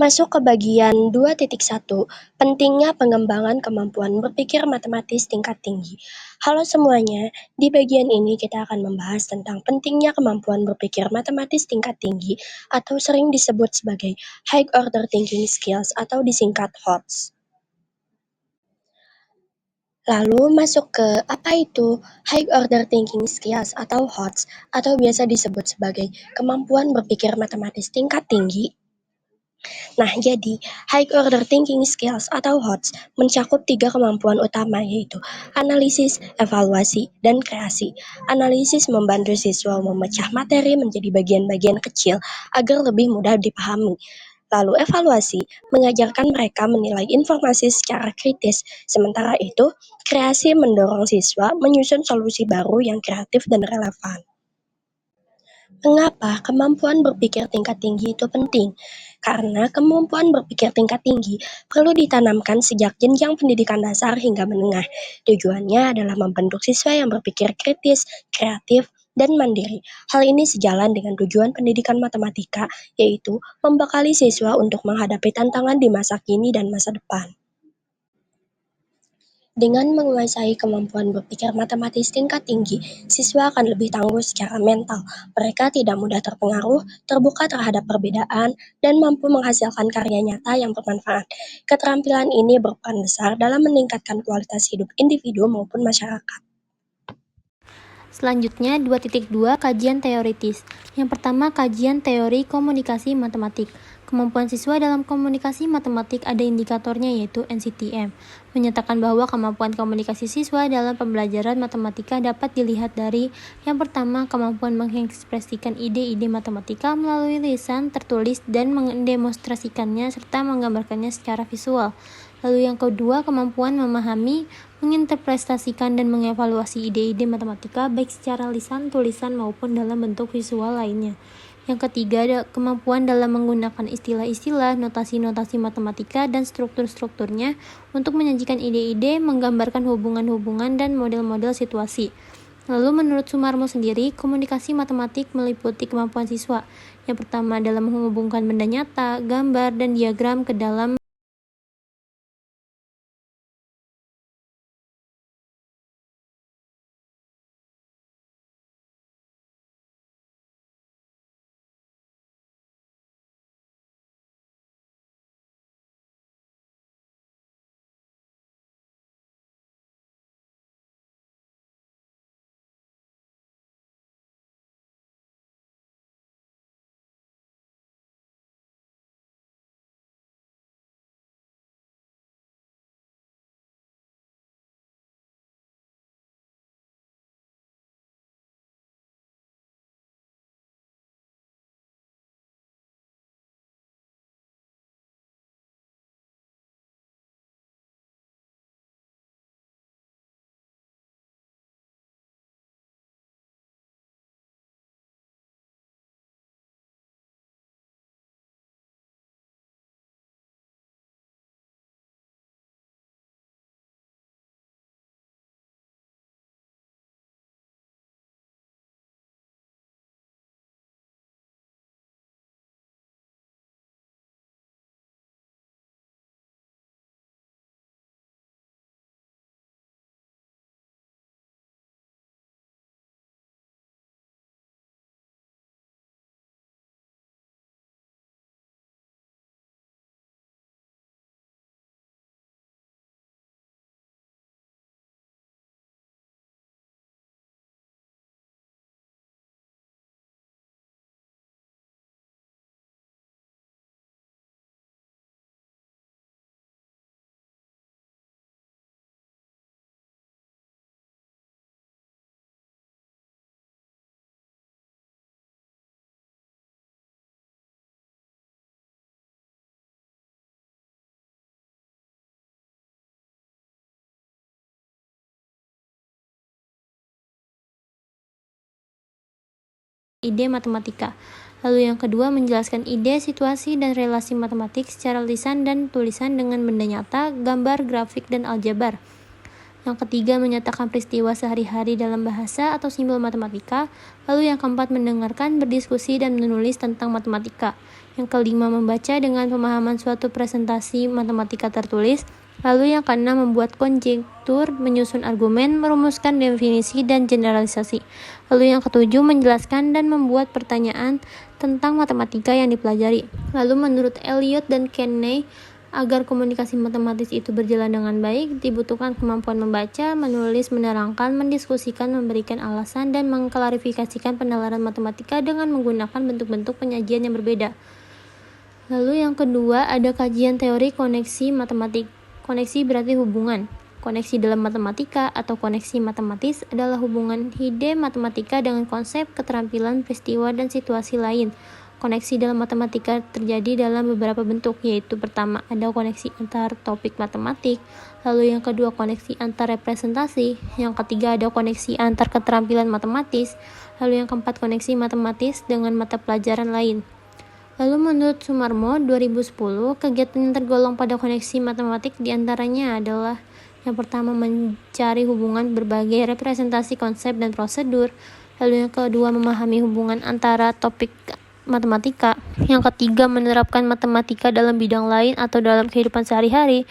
Masuk ke bagian 2.1, pentingnya pengembangan kemampuan berpikir matematis tingkat tinggi. Halo semuanya, di bagian ini kita akan membahas tentang pentingnya kemampuan berpikir matematis tingkat tinggi atau sering disebut sebagai High Order Thinking Skills atau disingkat HOTS. Lalu masuk ke apa itu High Order Thinking Skills atau HOTS atau biasa disebut sebagai kemampuan berpikir matematis tingkat tinggi. Nah, jadi High Order Thinking Skills atau HOTS mencakup 3 kemampuan utama yaitu analisis, evaluasi, dan kreasi. Analisis membantu siswa memecah materi menjadi bagian-bagian kecil agar lebih mudah dipahami. Lalu evaluasi mengajarkan mereka menilai informasi secara kritis. Sementara itu, kreasi mendorong siswa menyusun solusi baru yang kreatif dan relevan. Mengapa kemampuan berpikir tingkat tinggi itu penting? Karena kemampuan berpikir tingkat tinggi perlu ditanamkan sejak jenjang pendidikan dasar hingga menengah. Tujuannya adalah membentuk siswa yang berpikir kritis, kreatif, dan mandiri. Hal ini sejalan dengan tujuan pendidikan matematika, yaitu membekali siswa untuk menghadapi tantangan di masa kini dan masa depan. Dengan menguasai kemampuan berpikir matematis tingkat tinggi, siswa akan lebih tangguh secara mental. Mereka tidak mudah terpengaruh, terbuka terhadap perbedaan, dan mampu menghasilkan karya nyata yang bermanfaat. Keterampilan ini berperan besar dalam meningkatkan kualitas hidup individu maupun masyarakat. Selanjutnya 2.2 kajian teoritis. Yang pertama, kajian teori komunikasi matematik. Kemampuan siswa dalam komunikasi matematik ada indikatornya yaitu NCTM, menyatakan bahwa kemampuan komunikasi siswa dalam pembelajaran matematika dapat dilihat dari yang pertama, kemampuan mengekspresikan ide-ide matematika melalui lisan, tertulis, dan mendemonstrasikannya serta menggambarkannya secara visual. Lalu yang kedua, kemampuan memahami, menginterpretasikan, dan mengevaluasi ide-ide matematika baik secara lisan, tulisan, maupun dalam bentuk visual lainnya. Yang ketiga, ada kemampuan dalam menggunakan istilah-istilah, notasi-notasi matematika, dan struktur-strukturnya untuk menyajikan ide-ide, menggambarkan hubungan-hubungan, dan model-model situasi. Lalu menurut Sumarmo sendiri, komunikasi matematik meliputi kemampuan siswa. Yang pertama, dalam menghubungkan benda nyata, gambar, dan diagram ke dalam ide matematika. Lalu yang kedua, menjelaskan ide, situasi, dan relasi matematik secara lisan dan tulisan dengan benda nyata, gambar, grafik, dan aljabar. Yang ketiga, menyatakan peristiwa sehari-hari dalam bahasa atau simbol matematika. Lalu yang keempat, mendengarkan, berdiskusi, dan menulis tentang matematika. Yang kelima, membaca dengan pemahaman suatu presentasi matematika tertulis. Lalu yang keenam, membuat konjektur, menyusun argumen, merumuskan definisi dan generalisasi. Lalu yang ketujuh, menjelaskan dan membuat pertanyaan tentang matematika yang dipelajari. Lalu menurut Eliot dan Kenney, agar komunikasi matematis itu berjalan dengan baik, dibutuhkan kemampuan membaca, menulis, menerangkan, mendiskusikan, memberikan alasan, dan mengklarifikasikan penalaran matematika dengan menggunakan bentuk-bentuk penyajian yang berbeda. Lalu yang kedua, ada kajian teori koneksi matematik. Koneksi berarti hubungan. Koneksi dalam matematika atau koneksi matematis adalah hubungan ide matematika dengan konsep, keterampilan, peristiwa, dan situasi lain. Koneksi dalam matematika terjadi dalam beberapa bentuk, yaitu pertama, ada koneksi antar topik matematik, lalu yang kedua, koneksi antar representasi, yang ketiga, ada koneksi antar keterampilan matematis, lalu yang keempat, koneksi matematis dengan mata pelajaran lain. Lalu menurut Sumarmo 2010, kegiatan yang tergolong pada koneksi matematik diantaranya adalah yang pertama, mencari hubungan berbagai representasi konsep dan prosedur. Lalu yang kedua, memahami hubungan antara topik matematika. Yang ketiga, menerapkan matematika dalam bidang lain atau dalam kehidupan sehari-hari.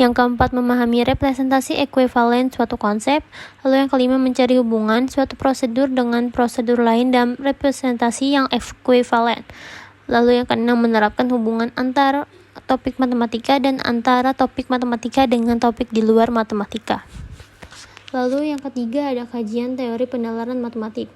Yang keempat, memahami representasi ekuivalen suatu konsep. Lalu yang kelima, mencari hubungan suatu prosedur dengan prosedur lain dalam representasi yang ekuivalen. Lalu yang keenam, menerapkan hubungan antara topik matematika dan antara topik matematika dengan topik di luar matematika. Lalu yang ketiga, ada kajian teori penalaran matematik.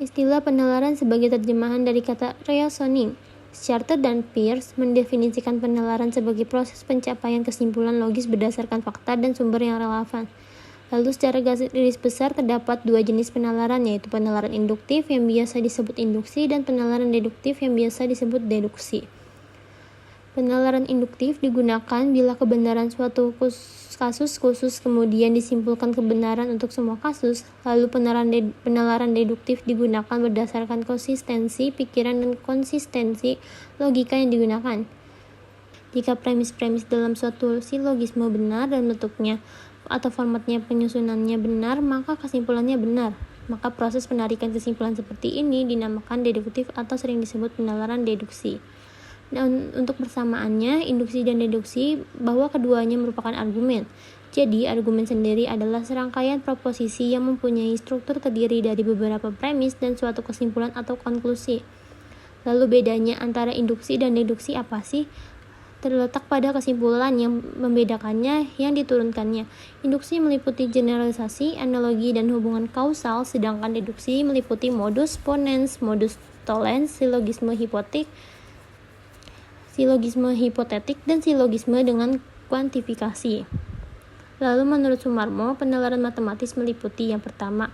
Istilah penalaran sebagai terjemahan dari kata reasoning. Charter dan Peirce mendefinisikan penalaran sebagai proses pencapaian kesimpulan logis berdasarkan fakta dan sumber yang relevan. Lalu secara garis besar terdapat dua jenis penalaran, yaitu penalaran induktif yang biasa disebut induksi dan penalaran deduktif yang biasa disebut deduksi. Penalaran induktif digunakan bila kebenaran suatu kasus khusus kemudian disimpulkan kebenaran untuk semua kasus. Lalu penalaran deduktif digunakan berdasarkan konsistensi pikiran dan konsistensi logika yang digunakan. Jika premis-premis dalam suatu silogisme benar dan bentuknya atau formatnya penyusunannya benar, maka kesimpulannya benar. Maka proses penarikan kesimpulan seperti ini dinamakan deduktif atau sering disebut penalaran deduksi. Dan untuk persamaannya, induksi dan deduksi, bahwa keduanya merupakan argumen. Jadi, argumen sendiri adalah serangkaian proposisi yang mempunyai struktur terdiri dari beberapa premis dan suatu kesimpulan atau konklusi. Lalu bedanya antara induksi dan deduksi apa sih? Terletak pada kesimpulan yang membedakannya yang diturunkannya. Induksi meliputi generalisasi, analogi, dan hubungan kausal, sedangkan deduksi meliputi modus ponens, modus tollens, silogisme hipotetik, dan silogisme dengan kuantifikasi. Lalu menurut Sumarmo, penalaran matematis meliputi yang pertama,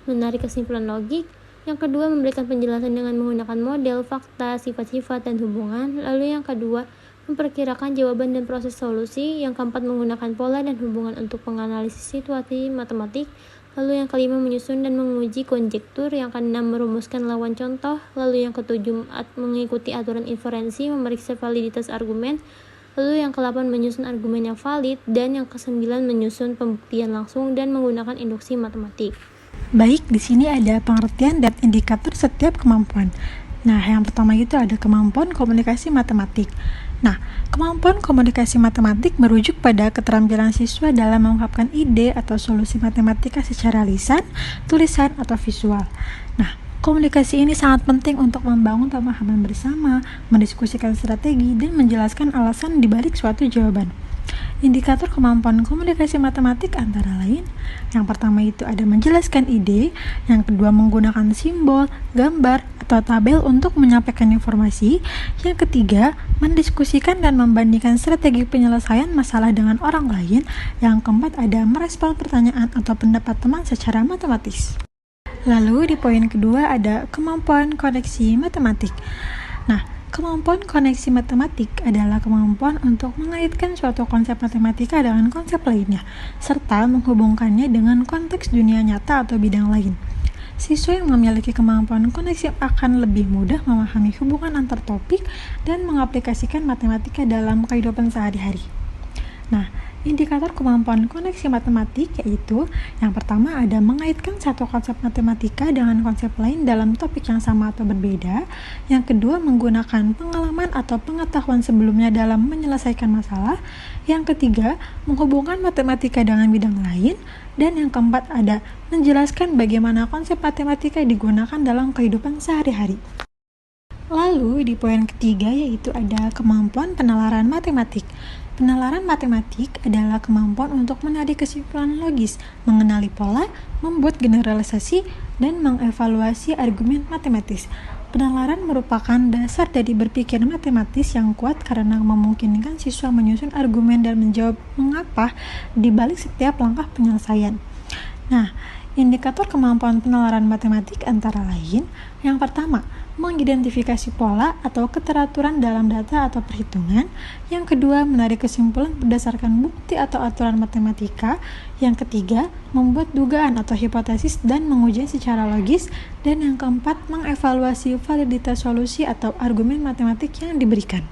menarik kesimpulan logik, yang kedua, memberikan penjelasan dengan menggunakan model, fakta, sifat-sifat, dan hubungan, lalu yang kedua, memperkirakan jawaban dan proses solusi, yang keempat, menggunakan pola dan hubungan untuk menganalisis situasi matematik, lalu yang kelima, menyusun dan menguji konjektur, yang keenam, merumuskan lawan contoh, lalu yang ketujuh, mengikuti aturan inferensi, memeriksa validitas argumen, lalu yang ke-8, menyusun argumen yang valid, dan yang ke-9, menyusun pembuktian langsung dan menggunakan induksi matematik. Baik, di sini ada pengertian dan indikator setiap kemampuan. Nah, yang pertama itu ada kemampuan komunikasi matematik. Nah, kemampuan komunikasi matematik merujuk pada keterampilan siswa dalam mengungkapkan ide atau solusi matematika secara lisan, tulisan, atau visual. Nah, komunikasi ini sangat penting untuk membangun pemahaman bersama, mendiskusikan strategi, dan menjelaskan alasan dibalik suatu jawaban. Indikator kemampuan komunikasi matematik antara lain, yang pertama itu ada menjelaskan ide, yang kedua menggunakan simbol, gambar, atau tabel untuk menyampaikan informasi, yang ketiga mendiskusikan dan membandingkan strategi penyelesaian masalah dengan orang lain, yang keempat ada merespon pertanyaan atau pendapat teman secara matematis. Lalu di poin kedua ada kemampuan koneksi matematik. Nah, kemampuan koneksi matematik adalah kemampuan untuk mengaitkan suatu konsep matematika dengan konsep lainnya, serta menghubungkannya dengan konteks dunia nyata atau bidang lain. Siswa yang memiliki kemampuan koneksi akan lebih mudah memahami hubungan antar topik dan mengaplikasikan matematika dalam kehidupan sehari-hari. Nah, Indikator kemampuan koneksi matematik yaitu yang pertama ada mengaitkan satu konsep matematika dengan konsep lain dalam topik yang sama atau berbeda. Yang kedua menggunakan pengalaman atau pengetahuan sebelumnya dalam menyelesaikan masalah. Yang ketiga menghubungkan matematika dengan bidang lain. Dan yang keempat ada menjelaskan bagaimana konsep matematika digunakan dalam kehidupan sehari-hari. Lalu di poin ketiga yaitu ada kemampuan penalaran matematik. Penalaran matematik adalah kemampuan untuk menarik kesimpulan logis, mengenali pola, membuat generalisasi, dan mengevaluasi argumen matematis. Penalaran merupakan dasar dari berpikir matematis yang kuat karena memungkinkan siswa menyusun argumen dan menjawab mengapa di balik setiap langkah penyelesaian. Nah, indikator kemampuan penalaran matematik antara lain, yang pertama, mengidentifikasi pola atau keteraturan dalam data atau perhitungan. Yang kedua, menarik kesimpulan berdasarkan bukti atau aturan matematika. Yang ketiga, membuat dugaan atau hipotesis dan mengujinya secara logis. Dan yang keempat, mengevaluasi validitas solusi atau argumen matematik yang diberikan.